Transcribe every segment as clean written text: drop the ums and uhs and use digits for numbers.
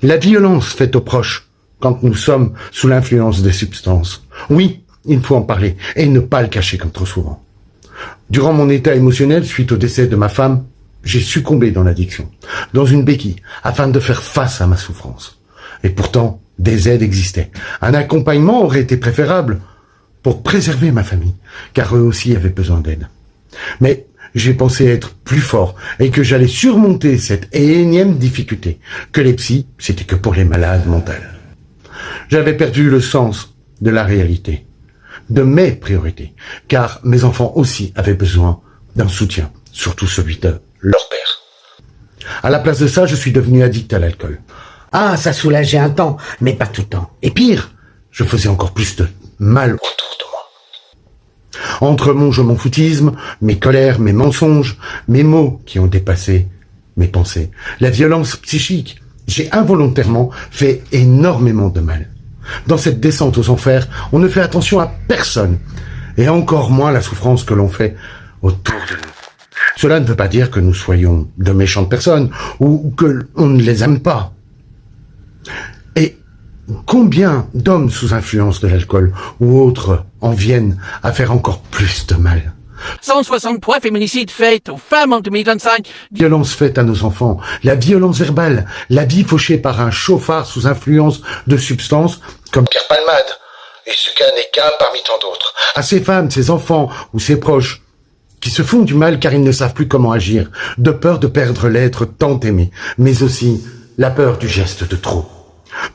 La violence faite aux proches quand nous sommes sous l'influence des substances. Oui, il faut en parler et ne pas le cacher comme trop souvent. Durant mon état émotionnel suite au décès de ma femme, j'ai succombé dans l'addiction, dans une béquille, afin de faire face à ma souffrance. Et pourtant, des aides existaient. Un accompagnement aurait été préférable pour préserver ma famille, car eux aussi avaient besoin d'aide. Mais j'ai pensé être plus fort et que j'allais surmonter cette énième difficulté, que les psys, c'était que pour les malades mentales. J'avais perdu le sens de la réalité, de mes priorités, car mes enfants aussi avaient besoin d'un soutien, surtout celui de leur père. À la place de ça, je suis devenu addict à l'alcool. Ah, ça soulageait un temps, mais pas tout le temps. Et pire, je faisais encore plus de mal autour de moi. Entre mon je m'en foutisme, mes colères, mes mensonges, mes mots qui ont dépassé mes pensées, la violence psychique, j'ai involontairement fait énormément de mal. Dans cette descente aux enfers, on ne fait attention à personne, et encore moins la souffrance que l'on fait autour de nous. Cela ne veut pas dire que nous soyons de méchantes personnes, ou que l'on ne les aime pas. Et combien d'hommes sous influence de l'alcool ou autres en viennent à faire encore plus de mal? 163 féminicides faits aux femmes en 2025. Violence faite à nos enfants, la violence verbale, la vie fauchée par un chauffard sous influence de substances comme Pierre Palmade. Et ce cas n'est qu'un parmi tant d'autres. À ces femmes, ces enfants ou ces proches qui se font du mal car ils ne savent plus comment agir, de peur de perdre l'être tant aimé, mais aussi la peur du geste de trop.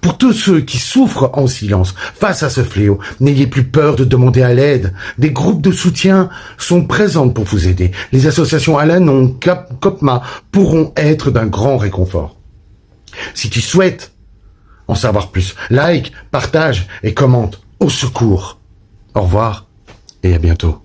Pour tous ceux qui souffrent en silence face à ce fléau, n'ayez plus peur de demander à l'aide. Des groupes de soutien sont présents pour vous aider. Les associations Al-Anon, COPMA pourront être d'un grand réconfort. Si tu souhaites en savoir plus, like, partage et commente. Au secours. Au revoir et à bientôt.